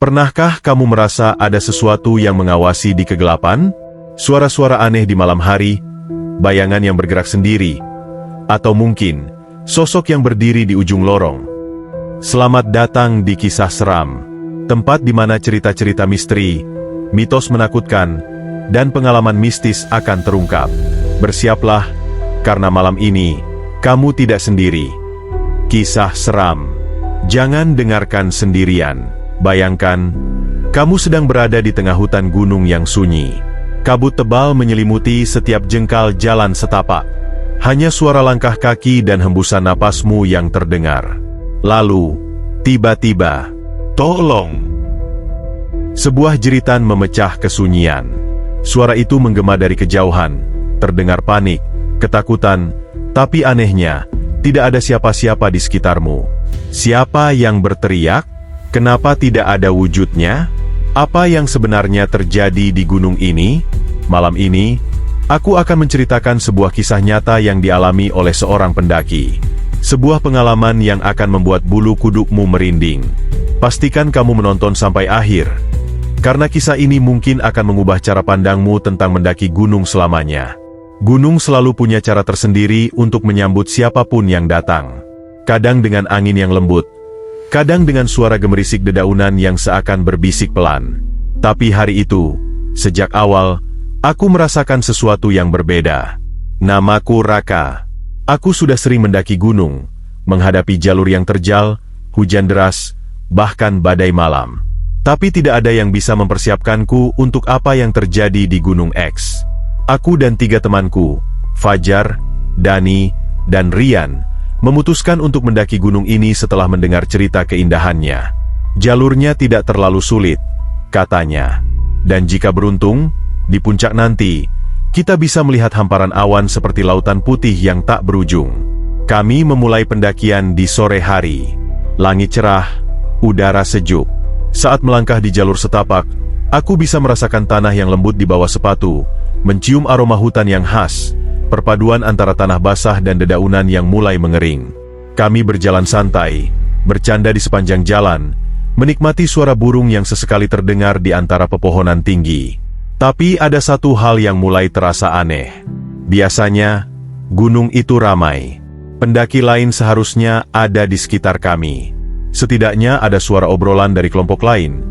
Pernahkah kamu merasa ada sesuatu yang mengawasi di kegelapan? Suara-suara aneh di malam hari, bayangan yang bergerak sendiri, atau mungkin sosok yang berdiri di ujung lorong. Selamat datang di Kisah Seram, tempat di mana cerita-cerita misteri, mitos menakutkan, dan pengalaman mistis akan terungkap. Bersiaplah, karena malam ini kamu tidak sendiri. Kisah seram, jangan dengarkan sendirian. Bayangkan, kamu sedang berada di tengah hutan gunung yang sunyi. Kabut tebal menyelimuti setiap jengkal jalan setapak. Hanya suara langkah kaki dan hembusan napasmu yang terdengar. Lalu, tiba-tiba, tolong! Sebuah jeritan memecah kesunyian. Suara itu menggema dari kejauhan, terdengar panik, ketakutan, tapi anehnya, tidak ada siapa-siapa di sekitarmu. Siapa yang berteriak? Kenapa tidak ada wujudnya? Apa yang sebenarnya terjadi di gunung ini? Malam ini, aku akan menceritakan sebuah kisah nyata yang dialami oleh seorang pendaki. Sebuah pengalaman yang akan membuat bulu kudukmu merinding. Pastikan kamu menonton sampai akhir, karena kisah ini mungkin akan mengubah cara pandangmu tentang mendaki gunung selamanya. Gunung selalu punya cara tersendiri untuk menyambut siapapun yang datang. Kadang dengan angin yang lembut, kadang dengan suara gemerisik dedaunan yang seakan berbisik pelan. Tapi hari itu, sejak awal, aku merasakan sesuatu yang berbeda. Namaku Raka. Aku sudah sering mendaki gunung, menghadapi jalur yang terjal, hujan deras, bahkan badai malam. Tapi tidak ada yang bisa mempersiapkanku untuk apa yang terjadi di Gunung X. Aku dan 3 temanku, Fajar, Dani, dan Rian, memutuskan untuk mendaki gunung ini setelah mendengar cerita keindahannya. Jalurnya tidak terlalu sulit, katanya. Dan jika beruntung, di puncak nanti, kita bisa melihat hamparan awan seperti lautan putih yang tak berujung. Kami memulai pendakian di sore hari. Langit cerah, udara sejuk. Saat melangkah di jalur setapak, aku bisa merasakan tanah yang lembut di bawah sepatu, mencium aroma hutan yang khas, perpaduan antara tanah basah dan dedaunan yang mulai mengering. Kami berjalan santai, bercanda di sepanjang jalan, menikmati suara burung yang sesekali terdengar di antara pepohonan tinggi. Tapi ada satu hal yang mulai terasa aneh. Biasanya, gunung itu ramai. Pendaki lain seharusnya ada di sekitar kami. Setidaknya ada suara obrolan dari kelompok lain,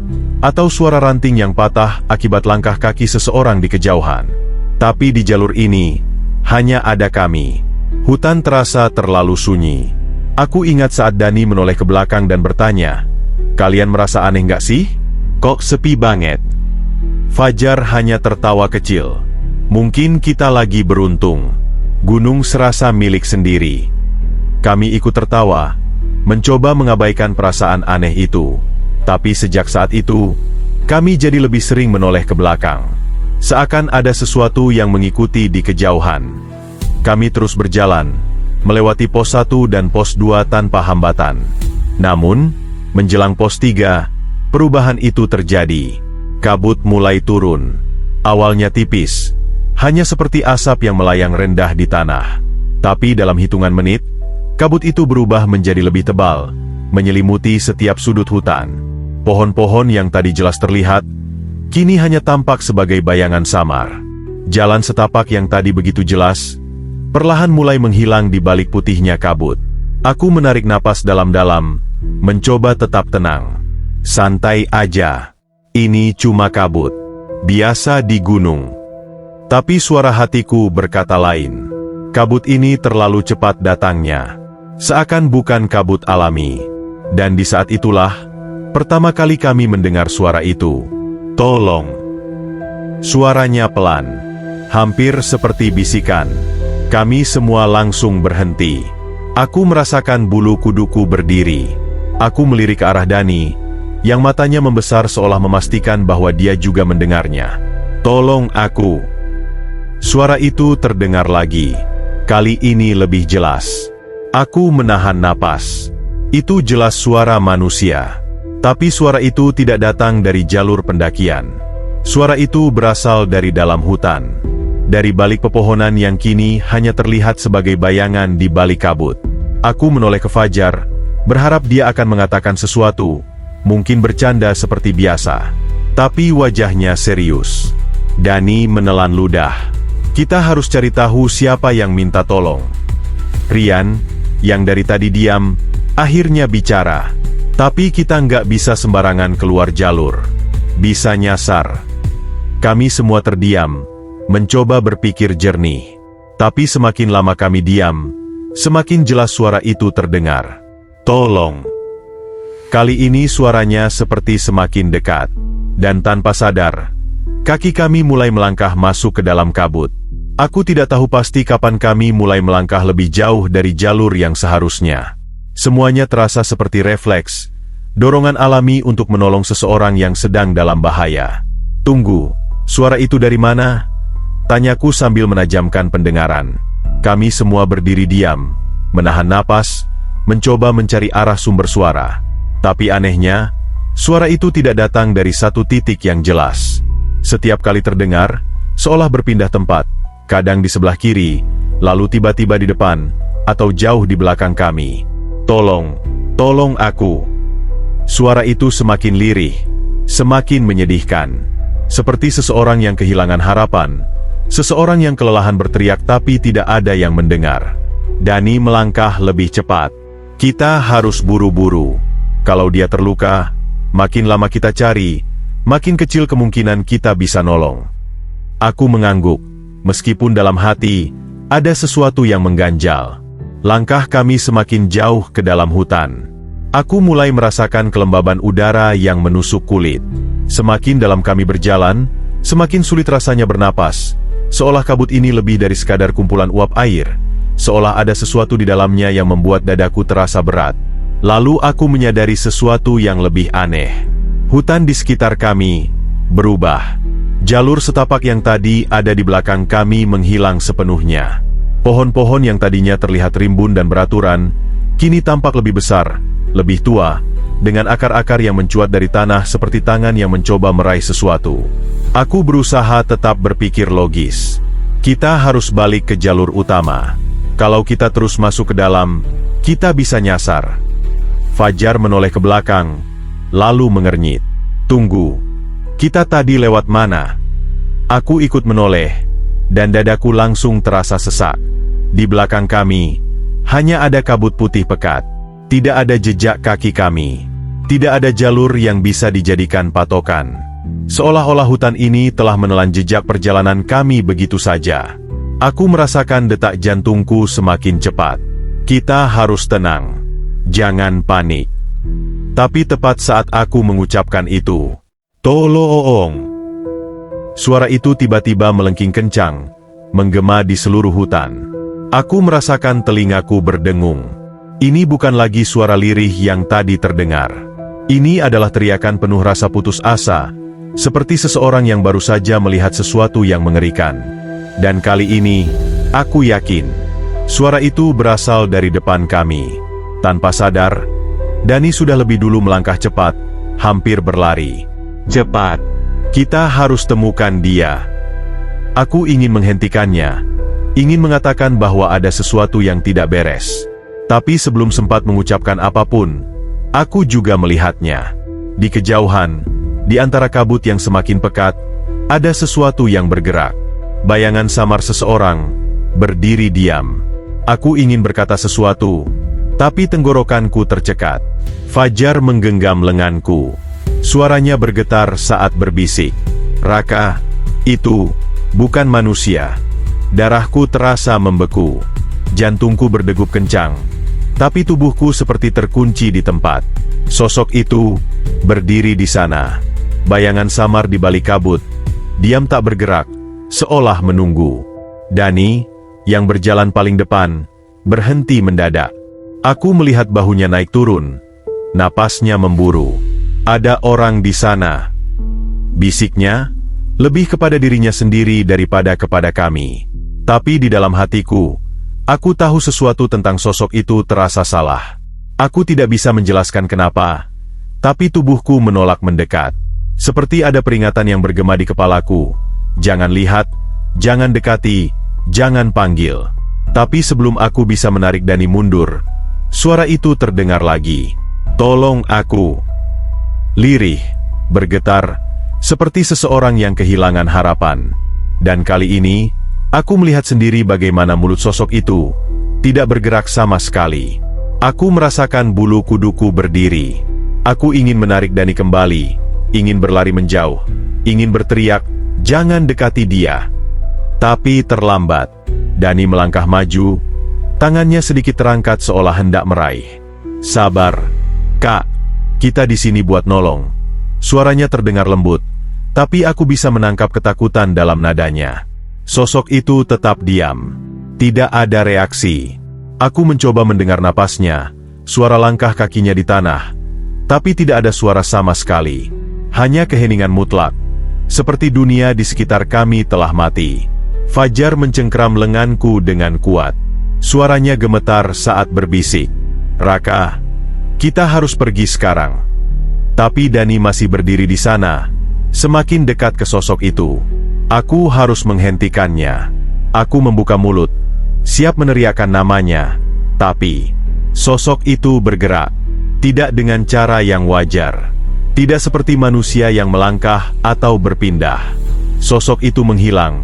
atau suara ranting yang patah akibat langkah kaki seseorang di kejauhan. Tapi di jalur ini, hanya ada kami. Hutan terasa terlalu sunyi. Aku ingat saat Dani menoleh ke belakang dan bertanya, "Kalian merasa aneh nggak sih? Kok sepi banget?" Fajar hanya tertawa kecil. "Mungkin kita lagi beruntung. Gunung serasa milik sendiri." Kami ikut tertawa, mencoba mengabaikan perasaan aneh itu. Tapi sejak saat itu, kami jadi lebih sering menoleh ke belakang. Seakan ada sesuatu yang mengikuti di kejauhan. Kami terus berjalan, melewati pos 1 dan pos 2 tanpa hambatan. Namun, menjelang pos 3, perubahan itu terjadi. Kabut mulai turun. Awalnya tipis, hanya seperti asap yang melayang rendah di tanah. Tapi dalam hitungan menit, kabut itu berubah menjadi lebih tebal, menyelimuti setiap sudut hutan. Pohon-pohon yang tadi jelas terlihat, kini hanya tampak sebagai bayangan samar. Jalan setapak yang tadi begitu jelas, perlahan mulai menghilang di balik putihnya kabut. Aku menarik napas dalam-dalam, mencoba tetap tenang. Santai aja. Ini cuma kabut. Biasa di gunung. Tapi suara hatiku berkata lain. Kabut ini terlalu cepat datangnya. Seakan bukan kabut alami. Dan di saat itulah, pertama kali kami mendengar suara itu. "Tolong." Suaranya pelan, hampir seperti bisikan. Kami semua langsung berhenti. Aku merasakan bulu kuduku berdiri. Aku melirik ke arah Dani, yang matanya membesar seolah memastikan bahwa dia juga mendengarnya. "Tolong aku." Suara itu terdengar lagi. Kali ini lebih jelas. Aku menahan napas. Itu jelas suara manusia. Tapi suara itu tidak datang dari jalur pendakian. Suara itu berasal dari dalam hutan. Dari balik pepohonan yang kini hanya terlihat sebagai bayangan di balik kabut. Aku menoleh ke Fajar, berharap dia akan mengatakan sesuatu. Mungkin bercanda seperti biasa, tapi wajahnya serius. Dani menelan ludah. Kita harus cari tahu siapa yang minta tolong. Rian, yang dari tadi diam, akhirnya bicara. Tapi kita nggak bisa sembarangan keluar jalur. Bisa nyasar. Kami semua terdiam, mencoba berpikir jernih. Tapi semakin lama kami diam, semakin jelas suara itu terdengar. Tolong. Kali ini suaranya seperti semakin dekat. Dan tanpa sadar, kaki kami mulai melangkah masuk ke dalam kabut. Aku tidak tahu pasti kapan kami mulai melangkah lebih jauh dari jalur yang seharusnya. Semuanya terasa seperti refleks, dorongan alami untuk menolong seseorang yang sedang dalam bahaya. Tunggu, suara itu dari mana? Tanyaku sambil menajamkan pendengaran. Kami semua berdiri diam, menahan napas, mencoba mencari arah sumber suara. Tapi anehnya, suara itu tidak datang dari satu titik yang jelas. Setiap kali terdengar, seolah berpindah tempat, kadang di sebelah kiri, lalu tiba-tiba di depan, atau jauh di belakang kami. Tolong aku. Suara itu semakin lirih, semakin menyedihkan. Seperti seseorang yang kehilangan harapan, seseorang yang kelelahan berteriak tapi tidak ada yang mendengar. Dani melangkah lebih cepat. Kita harus buru-buru. Kalau dia terluka, makin lama kita cari, makin kecil kemungkinan kita bisa nolong. Aku mengangguk, meskipun dalam hati, ada sesuatu yang mengganjal. Langkah kami semakin jauh ke dalam hutan. Aku mulai merasakan kelembaban udara yang menusuk kulit. Semakin dalam kami berjalan, semakin sulit rasanya bernapas. Seolah kabut ini lebih dari sekadar kumpulan uap air. Seolah ada sesuatu di dalamnya yang membuat dadaku terasa berat. Lalu aku menyadari sesuatu yang lebih aneh. Hutan di sekitar kami berubah. Jalur setapak yang tadi ada di belakang kami menghilang sepenuhnya. Pohon-pohon yang tadinya terlihat rimbun dan beraturan, kini tampak lebih besar, lebih tua, dengan akar-akar yang mencuat dari tanah seperti tangan yang mencoba meraih sesuatu. Aku berusaha tetap berpikir logis. Kita harus balik ke jalur utama. Kalau kita terus masuk ke dalam, kita bisa nyasar. Fajar menoleh ke belakang, lalu mengernyit. Tunggu, kita tadi lewat mana? Aku ikut menoleh, dan dadaku langsung terasa sesak. Di belakang kami, hanya ada kabut putih pekat. Tidak ada jejak kaki kami. Tidak ada jalur yang bisa dijadikan patokan. Seolah-olah hutan ini telah menelan jejak perjalanan kami begitu saja. Aku merasakan detak jantungku semakin cepat. Kita harus tenang. Jangan panik. Tapi tepat saat aku mengucapkan itu, tolong! Suara itu tiba-tiba melengking kencang, menggema di seluruh hutan. Aku merasakan telingaku berdengung. Ini bukan lagi suara lirih yang tadi terdengar. Ini adalah teriakan penuh rasa putus asa, seperti seseorang yang baru saja melihat sesuatu yang mengerikan. Dan kali ini, aku yakin, suara itu berasal dari depan kami. Tanpa sadar, Dani sudah lebih dulu melangkah cepat, hampir berlari. Cepat, kita harus temukan dia. Aku ingin menghentikannya, ingin mengatakan bahwa ada sesuatu yang tidak beres. Tapi sebelum sempat mengucapkan apapun, aku juga melihatnya. Di kejauhan, di antara kabut yang semakin pekat, ada sesuatu yang bergerak. Bayangan samar seseorang, berdiri diam. Aku ingin berkata sesuatu, tapi tenggorokanku tercekat. Fajar menggenggam lenganku. Suaranya bergetar saat berbisik. Raka, itu bukan manusia. Darahku terasa membeku. Jantungku berdegup kencang. Tapi tubuhku seperti terkunci di tempat. Sosok itu berdiri di sana. Bayangan samar di balik kabut. Diam tak bergerak, seolah menunggu. Dani, yang berjalan paling depan, berhenti mendadak. Aku melihat bahunya naik turun. Napasnya memburu. Ada orang di sana. Bisiknya, lebih kepada dirinya sendiri daripada kepada kami. Tapi di dalam hatiku, aku tahu sesuatu tentang sosok itu terasa salah. Aku tidak bisa menjelaskan kenapa, tapi tubuhku menolak mendekat. Seperti ada peringatan yang bergema di kepalaku. Jangan lihat, jangan dekati, jangan panggil. Tapi sebelum aku bisa menarik Dani mundur, suara itu terdengar lagi. Tolong aku. lirih, bergetar, seperti seseorang yang kehilangan harapan. Dan kali ini, aku melihat sendiri bagaimana mulut sosok itu tidak bergerak sama sekali. Aku merasakan bulu kuduku berdiri. Aku ingin menarik Dani kembali, ingin berlari menjauh, ingin berteriak, "Jangan dekati dia." Tapi terlambat. Dani melangkah maju, tangannya sedikit terangkat seolah hendak meraih. "Sabar, Kak. Kita di sini buat nolong." Suaranya terdengar lembut, tapi aku bisa menangkap ketakutan dalam nadanya. Sosok itu tetap diam. Tidak ada reaksi. Aku mencoba mendengar napasnya, suara langkah kakinya di tanah, tapi tidak ada suara sama sekali. Hanya keheningan mutlak, seperti dunia di sekitar kami telah mati. Fajar mencengkram lenganku dengan kuat. Suaranya gemetar saat berbisik, "Raka, kita harus pergi sekarang." Tapi Dani masih berdiri di sana, semakin dekat ke sosok itu. Aku harus menghentikannya. Aku membuka mulut, siap meneriakkan namanya, tapi sosok itu bergerak, tidak dengan cara yang wajar. Tidak seperti manusia yang melangkah atau berpindah. Sosok itu menghilang,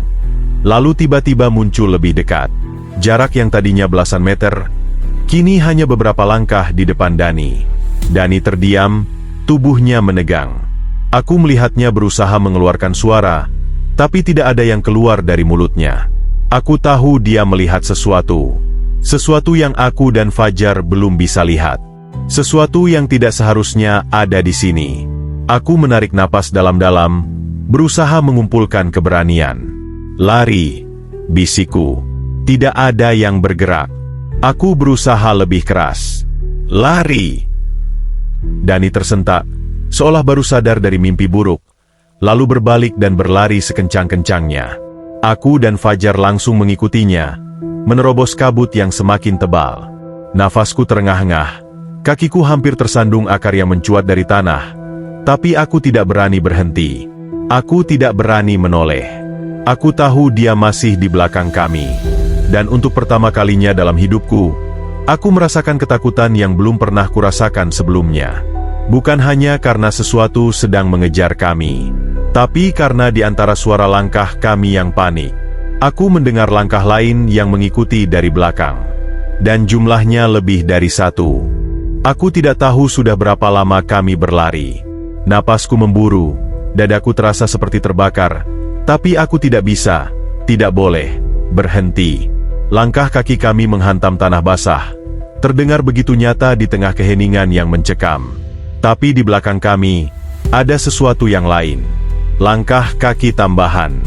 lalu tiba-tiba muncul lebih dekat. Jarak yang tadinya belasan meter, kini hanya beberapa langkah di depan Dani. Dani terdiam, tubuhnya menegang. Aku melihatnya berusaha mengeluarkan suara, tapi tidak ada yang keluar dari mulutnya. Aku tahu dia melihat sesuatu. Sesuatu yang aku dan Fajar belum bisa lihat. Sesuatu yang tidak seharusnya ada di sini. Aku menarik napas dalam-dalam, berusaha mengumpulkan keberanian. "Lari," bisikku. Tidak ada yang bergerak. Aku berusaha lebih keras. "Lari!" Dani tersentak, seolah baru sadar dari mimpi buruk, lalu berbalik dan berlari sekencang-kencangnya. Aku dan Fajar langsung mengikutinya, menerobos kabut yang semakin tebal. Nafasku terengah-engah, kakiku hampir tersandung akar yang mencuat dari tanah, tapi aku tidak berani berhenti. Aku tidak berani menoleh. Aku tahu dia masih di belakang kami. Dan untuk pertama kalinya dalam hidupku, aku merasakan ketakutan yang belum pernah kurasakan sebelumnya. Bukan hanya karena sesuatu sedang mengejar kami, tapi karena di antara suara langkah kami yang panik, aku mendengar langkah lain yang mengikuti dari belakang. Dan jumlahnya lebih dari satu. Aku tidak tahu sudah berapa lama kami berlari. Napasku memburu, dadaku terasa seperti terbakar, tapi aku tidak bisa, tidak boleh berhenti. Langkah kaki kami menghantam tanah basah, terdengar begitu nyata di tengah keheningan yang mencekam. Tapi di belakang kami, ada sesuatu yang lain. Langkah kaki tambahan.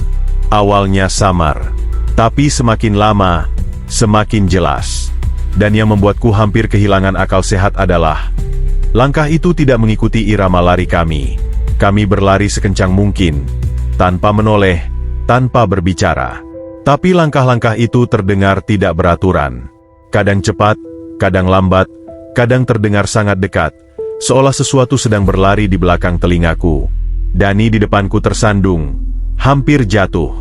Awalnya samar, tapi semakin lama, semakin jelas. Dan yang membuatku hampir kehilangan akal sehat adalah, langkah itu tidak mengikuti irama lari kami. Kami berlari sekencang mungkin, tanpa menoleh, tanpa berbicara. Tapi langkah-langkah itu terdengar tidak beraturan. Kadang cepat, kadang lambat, kadang terdengar sangat dekat, seolah sesuatu sedang berlari di belakang telingaku. Dani di depanku tersandung, hampir jatuh.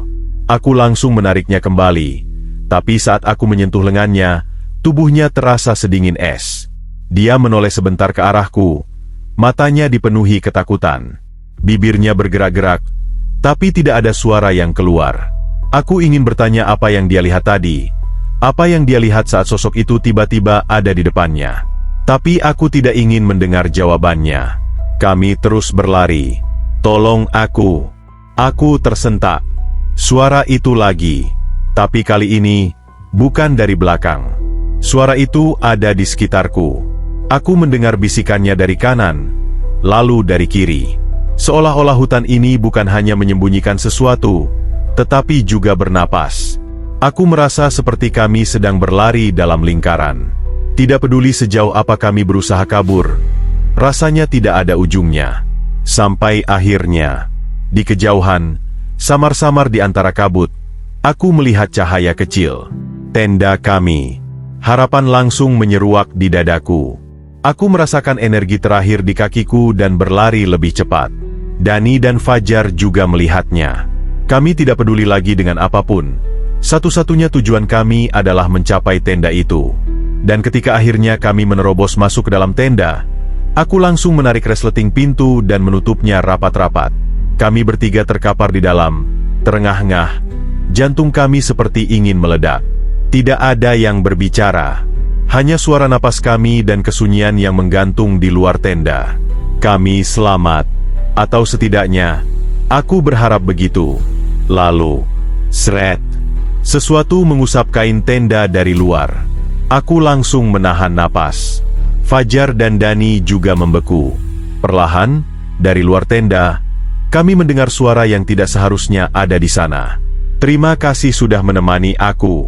Aku langsung menariknya kembali, tapi saat aku menyentuh lengannya, tubuhnya terasa sedingin es. Dia menoleh sebentar ke arahku, matanya dipenuhi ketakutan. Bibirnya bergerak-gerak, tapi tidak ada suara yang keluar. Aku ingin bertanya apa yang dia lihat tadi, apa yang dia lihat saat sosok itu tiba-tiba ada di depannya. Tapi aku tidak ingin mendengar jawabannya. Kami terus berlari. "Tolong aku." Aku tersentak. Suara itu lagi. Tapi kali ini, bukan dari belakang. Suara itu ada di sekitarku. Aku mendengar bisikannya dari kanan, lalu dari kiri. Seolah-olah hutan ini bukan hanya menyembunyikan sesuatu, tetapi juga bernapas. Aku merasa seperti kami sedang berlari dalam lingkaran. Tidak peduli sejauh apa kami berusaha kabur, rasanya tidak ada ujungnya. Sampai akhirnya, di kejauhan, samar-samar di antara kabut, aku melihat cahaya kecil. Tenda kami. Harapan langsung menyeruak di dadaku. Aku merasakan energi terakhir di kakiku dan berlari lebih cepat. Dani dan Fajar juga melihatnya. Kami tidak peduli lagi dengan apapun. Satu-satunya tujuan kami adalah mencapai tenda itu. Dan ketika akhirnya kami menerobos masuk ke dalam tenda, Aku langsung menarik resleting pintu dan menutupnya rapat-rapat. Kami bertiga terkapar di dalam, terengah-engah. Jantung kami seperti ingin meledak. Tidak ada yang berbicara. Hanya suara napas kami dan kesunyian yang menggantung di luar tenda. Kami selamat. Atau setidaknya, aku berharap begitu. Lalu, seret. Sesuatu mengusap kain tenda dari luar. Aku langsung menahan napas. Fajar dan Dani juga membeku. Perlahan, dari luar tenda, kami mendengar suara yang tidak seharusnya ada di sana. Terima kasih sudah menemani aku.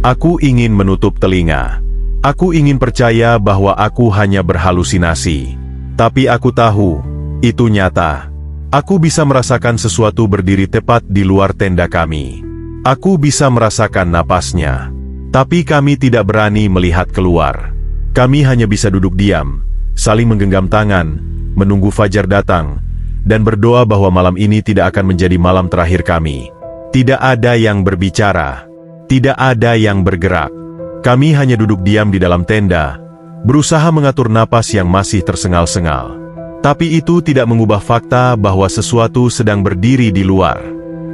Aku ingin menutup telinga. Aku ingin percaya bahwa aku hanya berhalusinasi. Tapi aku tahu, itu nyata. Aku bisa merasakan sesuatu berdiri tepat di luar tenda kami. Aku bisa merasakan napasnya. Tapi kami tidak berani melihat keluar. Kami hanya bisa duduk diam, saling menggenggam tangan, menunggu fajar datang, dan berdoa bahwa malam ini tidak akan menjadi malam terakhir kami. Tidak ada yang berbicara. Tidak ada yang bergerak. Kami hanya duduk diam di dalam tenda, berusaha mengatur napas yang masih tersengal-sengal. Tapi itu tidak mengubah fakta bahwa sesuatu sedang berdiri di luar.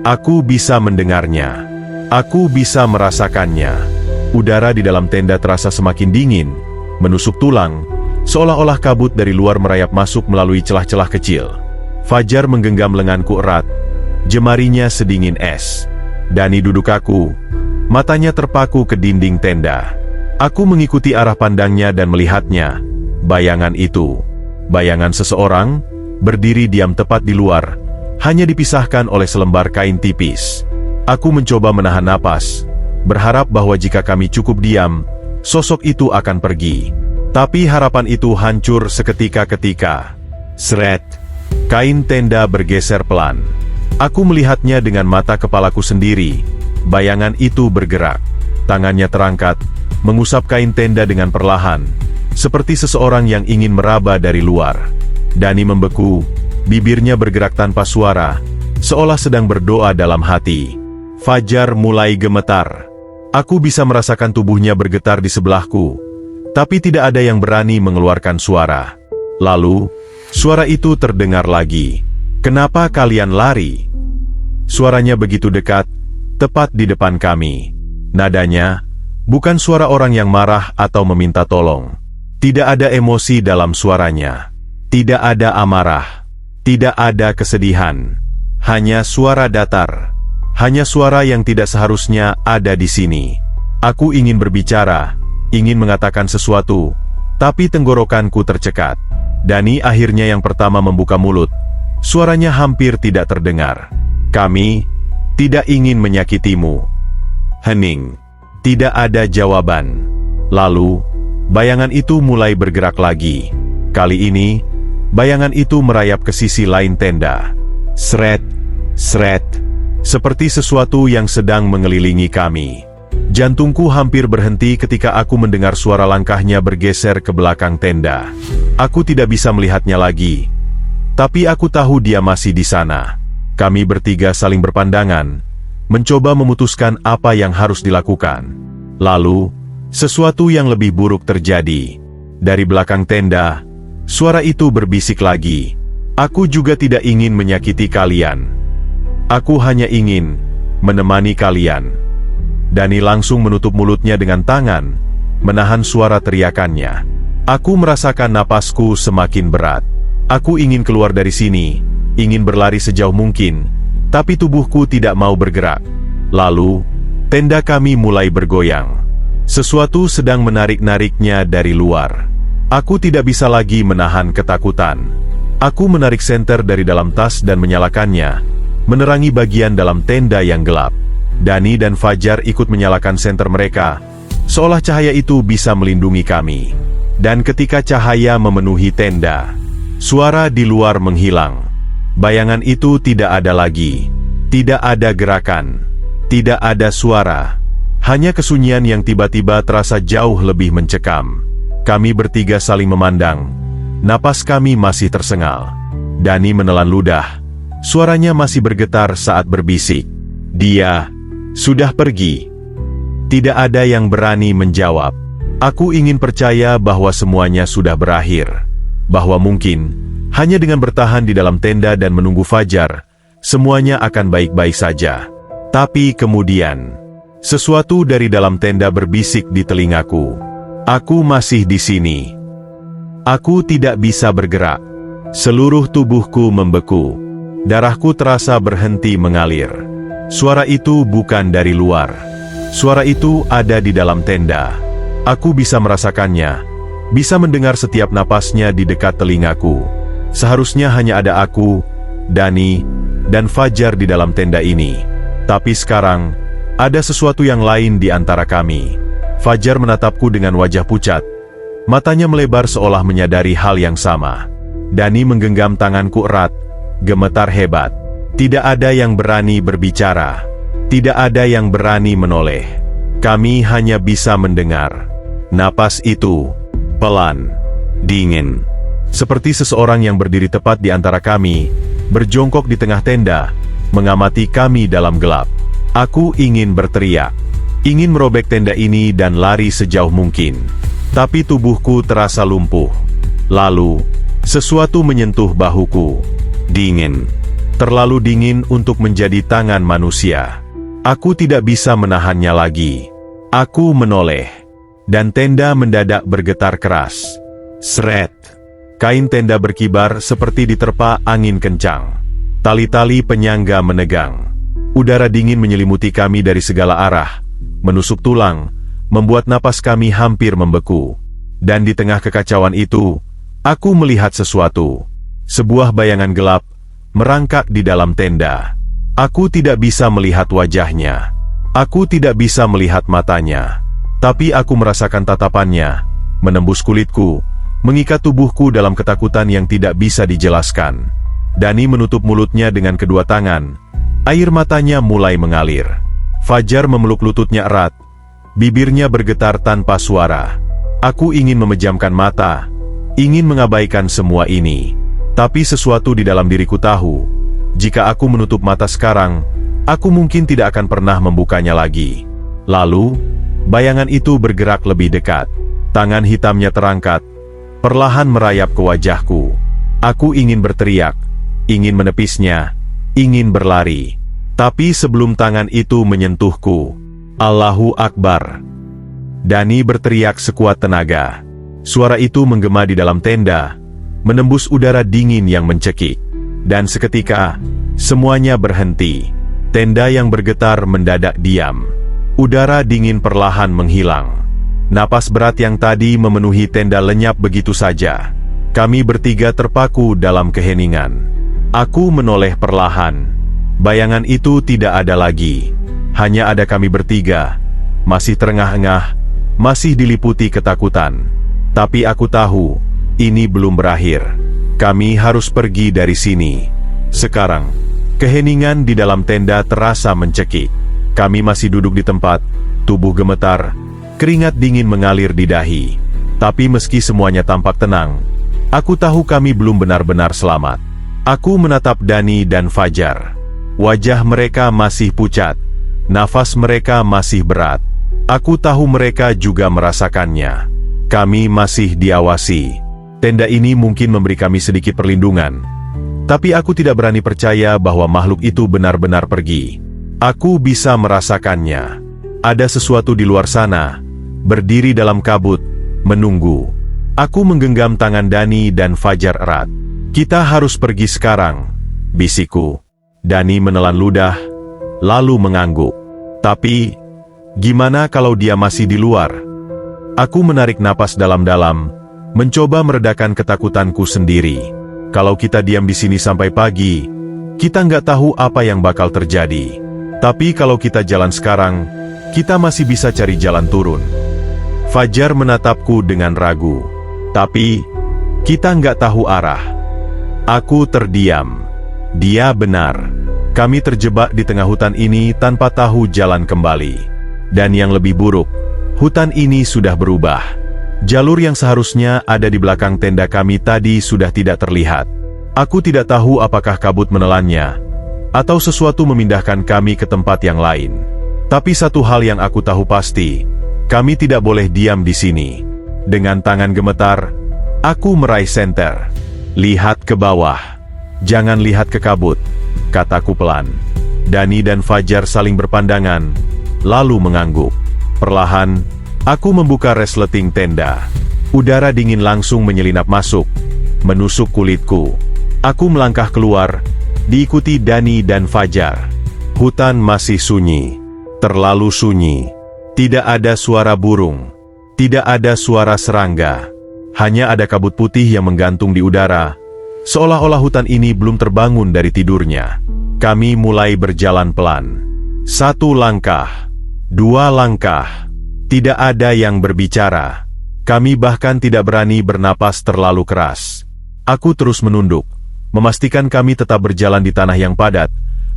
Aku bisa mendengarnya. Aku bisa merasakannya. Udara di dalam tenda terasa semakin dingin, menusuk tulang, seolah-olah kabut dari luar merayap masuk melalui celah-celah kecil. Fajar menggenggam lenganku erat, jemarinya sedingin es. Dani duduk kaku, matanya terpaku ke dinding tenda. Aku mengikuti arah pandangnya dan melihatnya. Bayangan itu, bayangan seseorang, berdiri diam tepat di luar, hanya dipisahkan oleh selembar kain tipis. Aku mencoba menahan napas, berharap bahwa jika kami cukup diam, sosok itu akan pergi. Tapi harapan itu hancur seketika-ketika. Seret. Kain tenda bergeser pelan. Aku melihatnya dengan mata kepalaku sendiri. Bayangan itu bergerak. Tangannya terangkat, mengusap kain tenda dengan perlahan, seperti seseorang yang ingin meraba dari luar. Dani membeku, bibirnya bergerak tanpa suara, seolah sedang berdoa dalam hati. Fajar mulai gemetar. Aku bisa merasakan tubuhnya bergetar di sebelahku, tapi tidak ada yang berani mengeluarkan suara. Lalu, suara itu terdengar lagi. Kenapa kalian lari? Suaranya begitu dekat, tepat di depan kami. Nadanya, bukan suara orang yang marah atau meminta tolong. Tidak ada emosi dalam suaranya. Tidak ada amarah. Tidak ada kesedihan. Hanya suara datar. Hanya suara yang tidak seharusnya ada di sini. Aku ingin berbicara, ingin mengatakan sesuatu, tapi tenggorokanku tercekat. Dani akhirnya yang pertama membuka mulut. Suaranya hampir tidak terdengar. Kami tidak ingin menyakitimu. Hening. Tidak ada jawaban. Lalu, bayangan itu mulai bergerak lagi. Kali ini, bayangan itu merayap ke sisi lain tenda. Seret, seret. Seperti sesuatu yang sedang mengelilingi kami. Jantungku hampir berhenti ketika aku mendengar suara langkahnya bergeser ke belakang tenda. Aku tidak bisa melihatnya lagi. Tapi aku tahu dia masih di sana. Kami bertiga saling berpandangan, mencoba memutuskan apa yang harus dilakukan. Lalu, sesuatu yang lebih buruk terjadi. Dari belakang tenda, suara itu berbisik lagi. Aku juga tidak ingin menyakiti kalian. Aku hanya ingin menemani kalian. Dani langsung menutup mulutnya dengan tangan, menahan suara teriakannya. Aku merasakan napasku semakin berat. Aku ingin keluar dari sini, ingin berlari sejauh mungkin, tapi tubuhku tidak mau bergerak. Lalu, tenda kami mulai bergoyang. Sesuatu sedang menarik-nariknya dari luar. Aku tidak bisa lagi menahan ketakutan. Aku menarik senter dari dalam tas dan menyalakannya, menerangi bagian dalam tenda yang gelap. Dani dan Fajar ikut menyalakan senter mereka, seolah cahaya itu bisa melindungi kami. Dan ketika cahaya memenuhi tenda, suara di luar menghilang. Bayangan itu tidak ada lagi. Tidak ada gerakan. Tidak ada suara. Hanya kesunyian yang tiba-tiba terasa jauh lebih mencekam. Kami bertiga saling memandang. Napas kami masih tersengal. Dani menelan ludah. Suaranya masih bergetar saat berbisik. Dia sudah pergi. Tidak ada yang berani menjawab. Aku ingin percaya bahwa semuanya sudah berakhir. bahwa mungkin, hanya dengan bertahan di dalam tenda dan menunggu fajar, semuanya akan baik-baik saja. Tapi kemudian, sesuatu dari dalam tenda berbisik di telingaku. Aku masih di sini. Aku tidak bisa bergerak. Seluruh tubuhku membeku. Darahku terasa berhenti mengalir. Suara itu bukan dari luar. Suara itu ada di dalam tenda. Aku bisa merasakannya. Bisa mendengar setiap napasnya di dekat telingaku. Seharusnya hanya ada aku, Dani, dan Fajar di dalam tenda ini. Tapi sekarang, ada sesuatu yang lain di antara kami. Fajar menatapku dengan wajah pucat. Matanya melebar seolah menyadari hal yang sama. Dani menggenggam tanganku erat, gemetar hebat. Tidak ada yang berani berbicara. Tidak ada yang berani menoleh. Kami hanya bisa mendengar. Napas itu, pelan, dingin. Seperti seseorang yang berdiri tepat di antara kami, berjongkok di tengah tenda, mengamati kami dalam gelap. Aku ingin berteriak, ingin merobek tenda ini dan lari sejauh mungkin. Tapi tubuhku terasa lumpuh. Lalu, sesuatu menyentuh bahuku. Dingin. Terlalu dingin untuk menjadi tangan manusia. Aku tidak bisa menahannya lagi. Aku menoleh. Dan tenda mendadak bergetar keras. Sret. Kain tenda berkibar seperti diterpa angin kencang. Tali-tali penyangga menegang. Udara dingin menyelimuti kami dari segala arah, menusuk tulang, membuat napas kami hampir membeku. Dan di tengah kekacauan itu, aku melihat sesuatu. Sebuah bayangan gelap, merangkak di dalam tenda. Aku tidak bisa melihat wajahnya. Aku tidak bisa melihat matanya. Tapi aku merasakan tatapannya, menembus kulitku, mengikat tubuhku dalam ketakutan yang tidak bisa dijelaskan. Dani menutup mulutnya dengan kedua tangan. Air matanya mulai mengalir. Fajar memeluk lututnya erat. Bibirnya bergetar tanpa suara. Aku ingin memejamkan mata, ingin mengabaikan semua ini. Tapi sesuatu di dalam diriku tahu, jika aku menutup mata sekarang, aku mungkin tidak akan pernah membukanya lagi. Lalu, bayangan itu bergerak lebih dekat. Tangan hitamnya terangkat, perlahan merayap ke wajahku. Aku ingin berteriak, ingin menepisnya, ingin berlari. Tapi sebelum tangan itu menyentuhku, Allahu Akbar. Dani berteriak sekuat tenaga. Suara itu menggema di dalam tenda, menembus udara dingin yang mencekik. Dan seketika, semuanya berhenti. Tenda yang bergetar mendadak diam. Udara dingin perlahan menghilang. Napas berat yang tadi memenuhi tenda lenyap begitu saja. Kami bertiga terpaku dalam keheningan. Aku menoleh perlahan. Bayangan itu tidak ada lagi. Hanya ada kami bertiga, masih terengah-engah, masih diliputi ketakutan. Tapi aku tahu, ini belum berakhir. Kami harus pergi dari sini. Sekarang, keheningan di dalam tenda terasa mencekik. Kami masih duduk di tempat, tubuh gemetar, keringat dingin mengalir di dahi. Tapi meski semuanya tampak tenang, aku tahu kami belum benar-benar selamat. Aku menatap Dani dan Fajar. Wajah mereka masih pucat. Nafas mereka masih berat. Aku tahu mereka juga merasakannya. Kami masih diawasi. Tenda ini mungkin memberi kami sedikit perlindungan. Tapi aku tidak berani percaya bahwa makhluk itu benar-benar pergi. Aku bisa merasakannya. Ada sesuatu di luar sana, berdiri dalam kabut, menunggu. Aku menggenggam tangan Dani dan Fajar erat. Kita harus pergi sekarang, bisikku. Dani menelan ludah, lalu mengangguk. Tapi, gimana kalau dia masih di luar? Aku menarik napas dalam-dalam, mencoba meredakan ketakutanku sendiri. Kalau kita diam di sini sampai pagi, kita nggak tahu apa yang bakal terjadi. Tapi kalau kita jalan sekarang, kita masih bisa cari jalan turun. Fajar menatapku dengan ragu. Tapi, kita nggak tahu arah. Aku terdiam. Dia benar. Kami terjebak di tengah hutan ini tanpa tahu jalan kembali. Dan yang lebih buruk, hutan ini sudah berubah. Jalur yang seharusnya ada di belakang tenda kami tadi sudah tidak terlihat. Aku tidak tahu apakah kabut menelannya, atau sesuatu memindahkan kami ke tempat yang lain. Tapi satu hal yang aku tahu pasti, kami tidak boleh diam di sini. Dengan tangan gemetar, Aku meraih senter. Lihat ke bawah. Jangan lihat ke kabut, kataku pelan. Dani dan Fajar saling berpandangan, lalu mengangguk. Perlahan, aku membuka resleting tenda. Udara dingin langsung menyelinap masuk, menusuk kulitku. Aku melangkah keluar, diikuti Dani dan Fajar. Hutan masih sunyi, terlalu sunyi. Tidak ada suara burung, tidak ada suara serangga. Hanya ada kabut putih yang menggantung di udara, seolah-olah hutan ini belum terbangun dari tidurnya. Kami mulai berjalan pelan. 1 langkah, 2 langkah. Tidak ada yang berbicara. Kami bahkan tidak berani bernapas terlalu keras. Aku terus menunduk, memastikan kami tetap berjalan di tanah yang padat,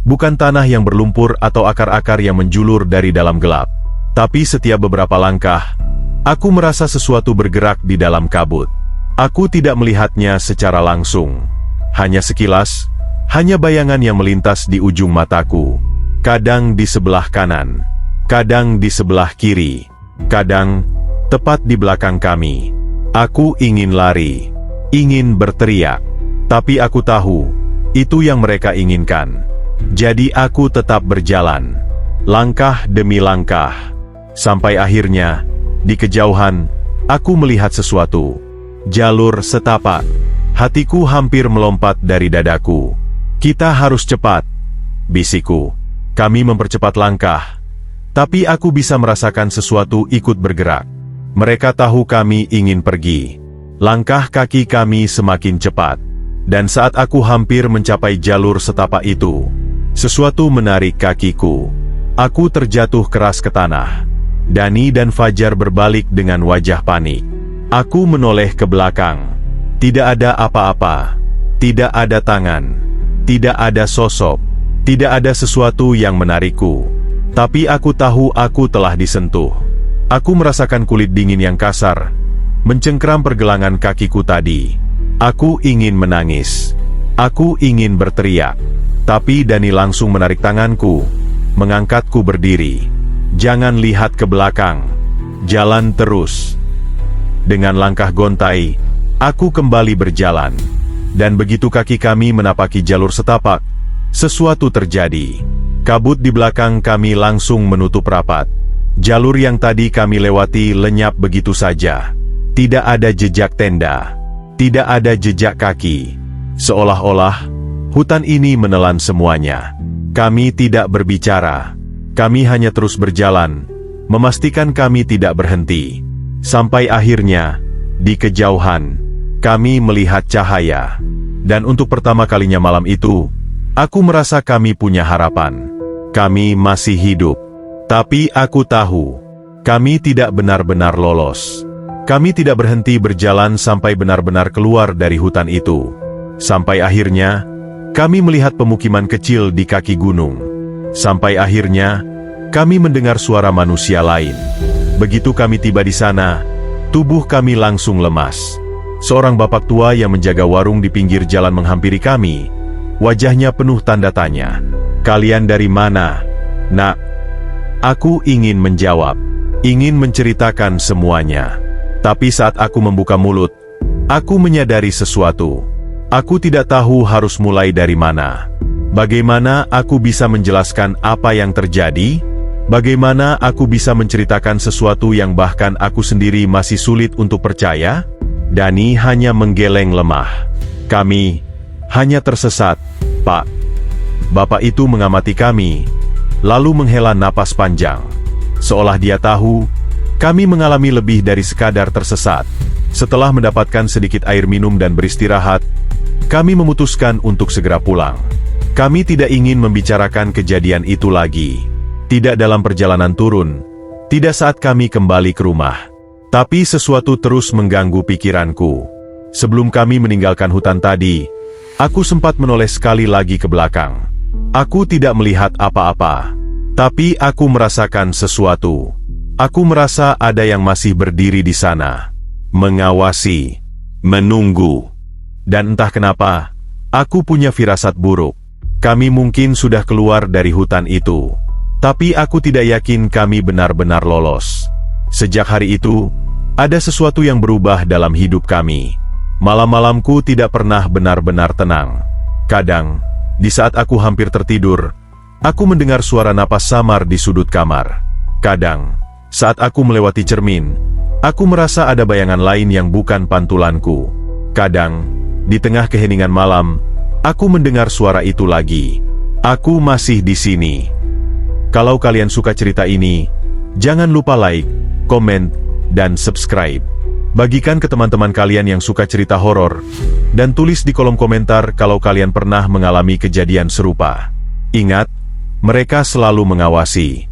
bukan tanah yang berlumpur atau akar-akar yang menjulur dari dalam gelap. Tapi setiap beberapa langkah, aku merasa sesuatu bergerak di dalam kabut. Aku tidak melihatnya secara langsung. Hanya sekilas, hanya bayangan yang melintas di ujung mataku. Kadang di sebelah kanan, kadang di sebelah kiri, kadang tepat di belakang kami. Aku ingin lari, ingin berteriak, tapi aku tahu, itu yang mereka inginkan. Jadi aku tetap berjalan, langkah demi langkah. Sampai akhirnya, di kejauhan, aku melihat sesuatu. Jalur setapak. Hatiku hampir melompat dari dadaku. Kita harus cepat, bisikku. Kami mempercepat langkah, tapi aku bisa merasakan sesuatu ikut bergerak. Mereka tahu kami ingin pergi. Langkah kaki kami semakin cepat. Dan saat aku hampir mencapai jalur setapak itu, sesuatu menarik kakiku. Aku terjatuh keras ke tanah. Dani dan Fajar berbalik dengan wajah panik. Aku menoleh ke belakang. Tidak ada apa-apa. Tidak ada tangan. Tidak ada sosok. Tidak ada sesuatu yang menarikku. Tapi aku tahu aku telah disentuh. Aku merasakan kulit dingin yang kasar mencengkram pergelangan kakiku tadi. Aku ingin menangis. Aku ingin berteriak. Tapi Dani langsung menarik tanganku, mengangkatku berdiri. Jangan lihat ke belakang. Jalan terus. Dengan langkah gontai, aku kembali berjalan. Dan begitu kaki kami menapaki jalur setapak, sesuatu terjadi. Kabut di belakang kami langsung menutup rapat. Jalur yang tadi kami lewati lenyap begitu saja. Tidak ada jejak tenda. Tidak ada jejak kaki. Seolah-olah, hutan ini menelan semuanya. Kami tidak berbicara. Kami hanya terus berjalan, memastikan kami tidak berhenti. Sampai akhirnya, di kejauhan, kami melihat cahaya. Dan untuk pertama kalinya malam itu, aku merasa kami punya harapan. Kami masih hidup. Tapi aku tahu, kami tidak benar-benar lolos. Kami tidak berhenti berjalan sampai benar-benar keluar dari hutan itu. Sampai akhirnya, kami melihat pemukiman kecil di kaki gunung. Sampai akhirnya, kami mendengar suara manusia lain. Begitu kami tiba di sana, tubuh kami langsung lemas. Seorang bapak tua yang menjaga warung di pinggir jalan menghampiri kami. Wajahnya penuh tanda tanya. "Kalian dari mana, Nak?" Aku ingin menjawab, ingin menceritakan semuanya. Tapi saat aku membuka mulut, aku menyadari sesuatu. Aku tidak tahu harus mulai dari mana. Bagaimana aku bisa menjelaskan apa yang terjadi? Bagaimana aku bisa menceritakan sesuatu yang bahkan aku sendiri masih sulit untuk percaya? Dani hanya menggeleng lemah. "Kami hanya tersesat, Pak." Bapak itu mengamati kami, lalu menghela napas panjang. Seolah dia tahu, kami mengalami lebih dari sekadar tersesat. Setelah mendapatkan sedikit air minum dan beristirahat, kami memutuskan untuk segera pulang. Kami tidak ingin membicarakan kejadian itu lagi. Tidak dalam perjalanan turun, tidak saat kami kembali ke rumah. Tapi sesuatu terus mengganggu pikiranku. Sebelum kami meninggalkan hutan tadi, aku sempat menoleh sekali lagi ke belakang. Aku tidak melihat apa-apa, tapi aku merasakan sesuatu. Aku merasa ada yang masih berdiri di sana, mengawasi, menunggu. Dan entah kenapa, aku punya firasat buruk. Kami mungkin sudah keluar dari hutan itu, tapi aku tidak yakin kami benar-benar lolos. Sejak hari itu, ada sesuatu yang berubah dalam hidup kami. Malam-malamku tidak pernah benar-benar tenang. Kadang, di saat aku hampir tertidur, aku mendengar suara napas samar di sudut kamar. Kadang, saat aku melewati cermin, aku merasa ada bayangan lain yang bukan pantulanku. Kadang, di tengah keheningan malam, aku mendengar suara itu lagi. Aku masih di sini. Kalau kalian suka cerita ini, jangan lupa like, komen, dan subscribe. Bagikan ke teman-teman kalian yang suka cerita horor, dan tulis di kolom komentar kalau kalian pernah mengalami kejadian serupa. Ingat, mereka selalu mengawasi.